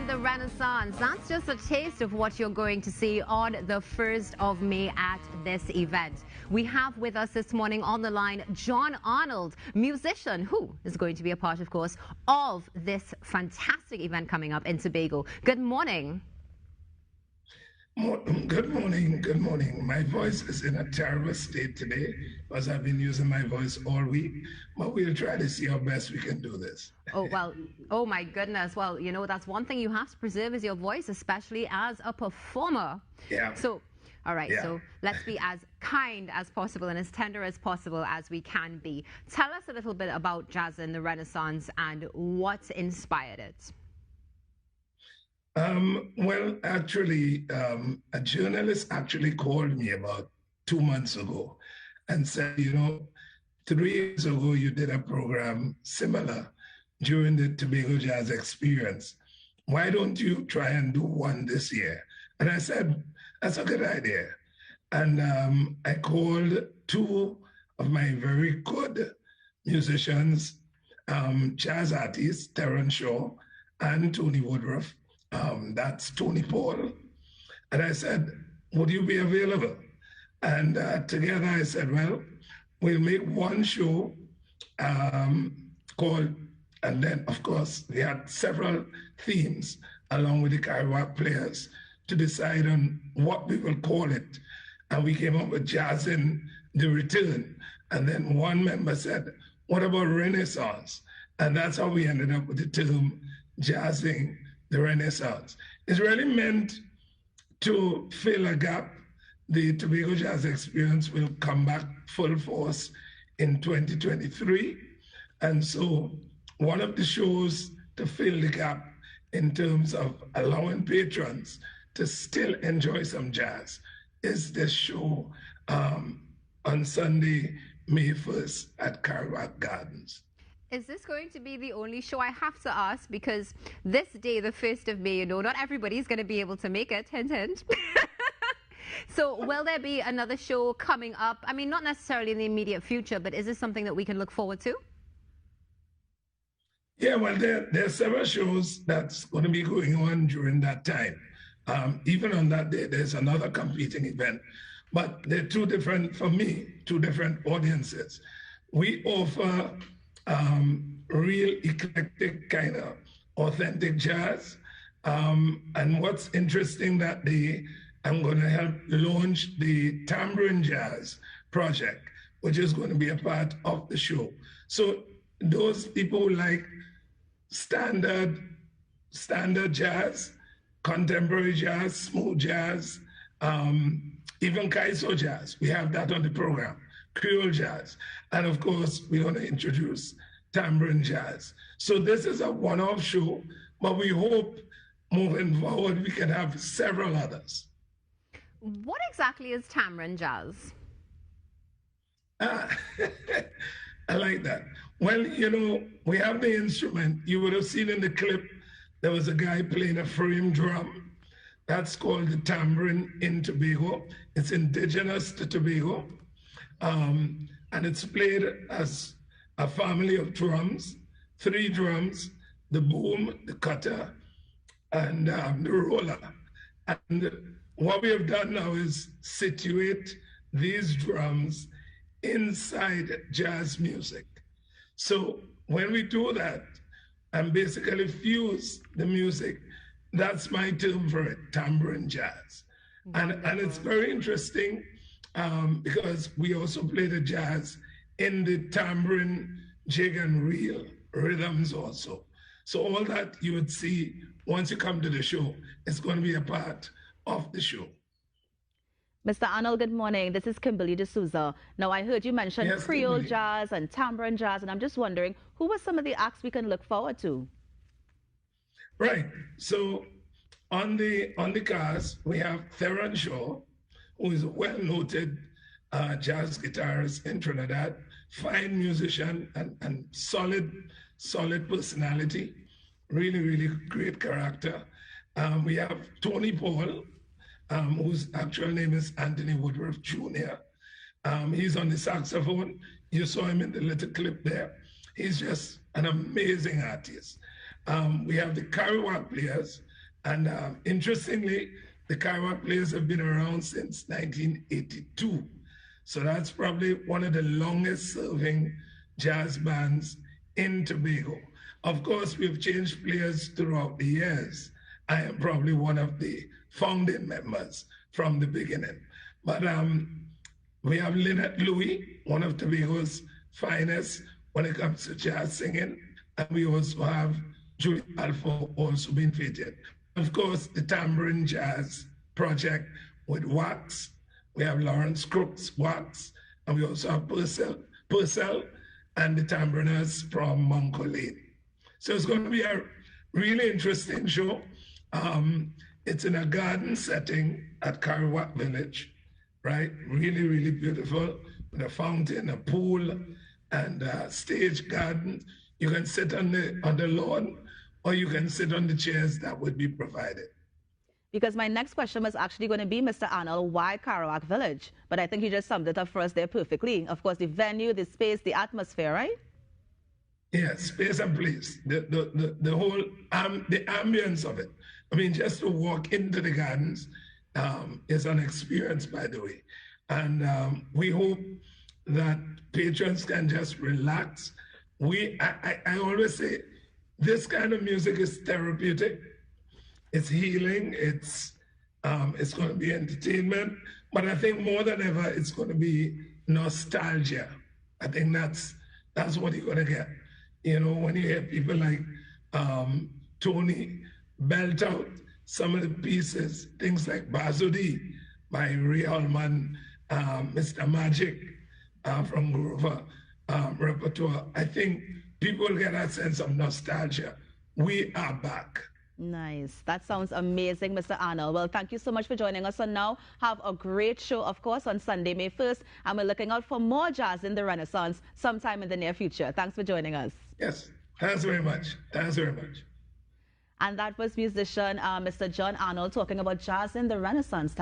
The Renaissance. That's just a taste of what you're going to see on the 1st of May at this event. We have with us this morning on the line John Arnold, musician, who is going to be a part, of course, of this fantastic event coming up in Tobago. Good morning. Good morning, good morning. My voice is in a terrible state today because I've been using my voice all week, but we'll try to see how best we can do this. Oh, well, oh my goodness. Well, you know, that's one thing you have to preserve is your voice, especially as a performer. Yeah. So, all right, so let's be as kind as possible and as tender as possible as we can be. Tell us a little bit about Jazzin The Renaissance and what inspired it. Well, actually, a journalist actually called me about 2 months ago and said, you know, 3 years ago you did a program similar during the Tobago Jazz Experience. Why don't you try and do one this year? And I said, that's a good idea. And I called 2 of my very good musicians, jazz artists, Theron Shaw and Tony Woodruff. That's Tony Paul. And I said, would you be available? And together I said, well, we'll make one show called, and then of course we had several themes along with the Karaoke players to decide on what we will call it. And we came up with Jazzin The Return. And then one member said, what about Renaissance? And that's how we ended up with the term Jazzin The Renaissance. It's really meant to fill a gap. The Tobago Jazz Experience will come back full force in 2023. And so one of the shows to fill the gap in terms of allowing patrons to still enjoy some jazz is this show on Sunday, May 1st at Karaoke Gardens. Is this going to be the only show? I have to ask because this day, the 1st of May, you know, not everybody's going to be able to make it, hint, hint. So will there be another show coming up? I mean, not necessarily in the immediate future, but is this something that we can look forward to? Yeah, well, there are several shows that's going to be going on during that time. Even on that day, there's another competing event. But they're 2 different, for me, 2 different audiences. We offer real eclectic kind of authentic jazz. And what's interesting that day, I'm going to help launch the Tamarind Jazz project, which is going to be a part of the show. So those people who like standard jazz, contemporary jazz, smooth jazz, even Kaiso jazz, we have that on the program. Creole jazz, and of course we're going to introduce Tamarind jazz. So this is a one-off show, but we hope moving forward we can have several others. What exactly is Tamarind jazz? I like that. Well, you know, we have the instrument. You would have seen in the clip there was a guy playing a frame drum. That's called the tamarind in Tobago. It's indigenous to Tobago. And it's played as a family of drums, 3 drums, the boom, the cutter, and the roller. And what we have done now is situate these drums inside jazz music. So when we do that and basically fuse the music, that's my term for it, tamarind jazz. And it's very interesting because we also play the jazz in the tamarind, jig and reel rhythms also. So all that you would see once you come to the show is going to be a part of the show. Mr. Arnold, good morning. This is Kimberly D'Souza. Now, I heard you mention Creole Kimberly. jazz and tamarind jazz, and I'm just wondering, who are some of the acts we can look forward to? Right. So on the cast, we have Theron Shaw, who is a well-noted jazz guitarist in Trinidad, fine musician and solid personality, really great character. We have Tony Paul, whose actual name is Anthony Woodruff Jr. He's on the saxophone. You saw him in the little clip there. He's just an amazing artist. We have the Karaoke players, And interestingly, the Karaoke players have been around since 1982. So that's probably one of the longest serving jazz bands in Tobago. Of course, we've changed players throughout the years. I am probably one of the founding members from the beginning. But we have Lynette Louis, one of Tobago's finest when it comes to jazz singing. And we also have Julie Alpha also being featured. Of course, the Tamarind Jazz Project with Wax. We have Lawrence Crooks, Wax, and we also have Purcell and the Tamarinners from Moncolene. So it's going to be a really interesting show. It's in a garden setting at Karaoke Village, right? Really, really beautiful with a fountain, a pool, and a stage garden. You can sit on the lawn, or you can sit on the chairs that would be provided. Because my next question was actually going to be, Mr. Arnold, why Karaoke Village? But I think you just summed it up for us there perfectly. Of course, the venue, the space, the atmosphere, right? Yes, space and place. The whole the ambience of it. I mean, just to walk into the gardens is an experience, by the way. And we hope that patrons can just relax. I always say this kind of music is therapeutic. It's healing. It's going to be entertainment. But I think more than ever, it's going to be nostalgia. I think that's what you're going to get. You know, when you hear people like Tony belt out some of the pieces, things like Bazodi by Ray Allman, Mr. Magic from Grover repertoire, I think people get that sense of nostalgia. We are back. Nice. That sounds amazing, Mr. Arnold. Well, thank you so much for joining us. And now, have a great show, of course, on Sunday, May 1st. And we're looking out for more Jazzin The Renaissance sometime in the near future. Thanks for joining us. Yes. Thanks very much. Thanks very much. And that was musician Mr. John Arnold talking about Jazzin The Renaissance.